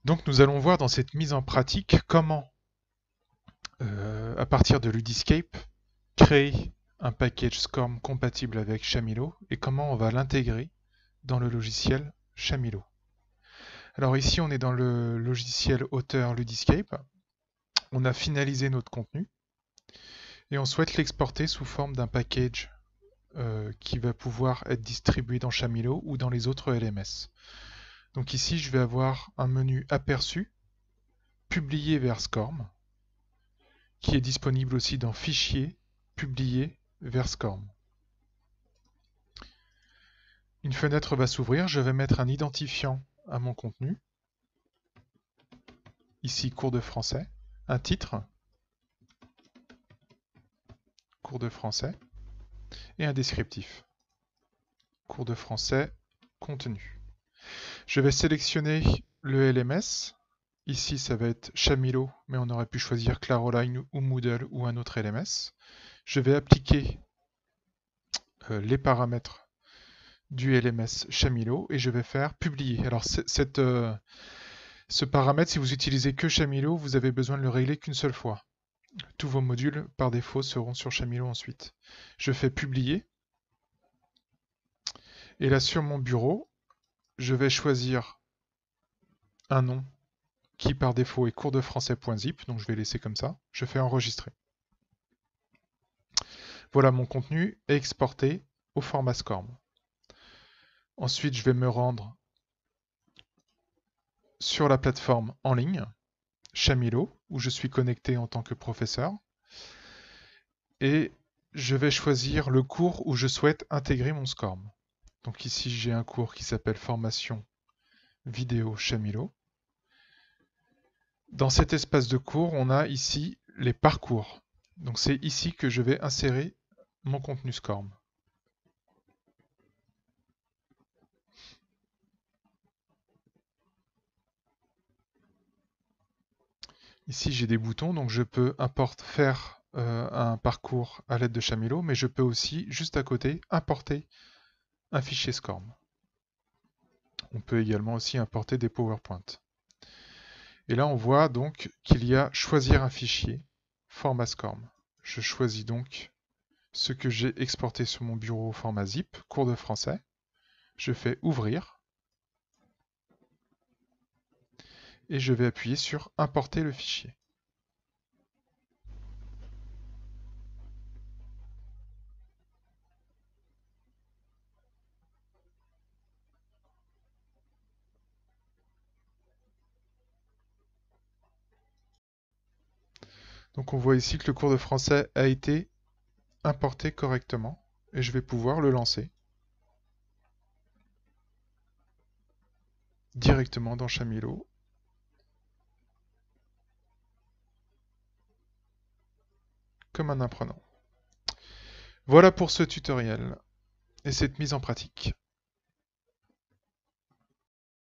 Donc nous allons voir dans cette mise en pratique comment, à partir de Ludiscape, créer un package SCORM compatible avec Shamilo et comment on va l'intégrer dans le logiciel Shamilo. Alors ici on est dans le logiciel auteur Ludiscape, on a finalisé notre contenu et on souhaite l'exporter sous forme d'un package qui va pouvoir être distribué dans Shamilo ou dans les autres LMS. Donc ici je vais avoir un menu aperçu, publier vers SCORM, qui est disponible aussi dans Fichier, Publier vers SCORM. Une fenêtre va s'ouvrir, je vais mettre un identifiant à mon contenu, ici cours de français, un titre, cours de français, et un descriptif, cours de français, contenu. Je vais sélectionner le LMS, ici ça va être Shamilo, mais on aurait pu choisir Claroline ou Moodle ou un autre LMS. Je vais appliquer les paramètres du LMS Shamilo et je vais faire publier. Alors ce paramètre, si vous utilisez que Shamilo, vous avez besoin de le régler qu'une seule fois. Tous vos modules, par défaut, seront sur Shamilo ensuite. Je fais publier. Et là, sur mon bureau, je vais choisir un nom qui, par défaut, est cours de français.zip. Donc, je vais laisser comme ça. Je fais enregistrer. Voilà, mon contenu est exporté au format SCORM. Ensuite, je vais me rendre sur la plateforme en ligne, Shamilo, où je suis connecté en tant que professeur. Et je vais choisir le cours où je souhaite intégrer mon SCORM. Donc ici, j'ai un cours qui s'appelle Formation vidéo Shamilo. Dans cet espace de cours, on a ici les parcours. Donc c'est ici que je vais insérer mon contenu SCORM. Ici, j'ai des boutons, donc je peux faire un parcours à l'aide de Shamilo, mais je peux aussi, juste à côté, importer un fichier SCORM. On peut également aussi importer des PowerPoint. Et là, on voit donc qu'il y a choisir un fichier, format SCORM. Je choisis donc ce que j'ai exporté sur mon bureau au format zip, cours de français. Je fais ouvrir. Et je vais appuyer sur importer le fichier. Donc on voit ici que le cours de français a été importé correctement et je vais pouvoir le lancer directement dans Shamilo. Comme un apprenant. Voilà pour ce tutoriel et cette mise en pratique.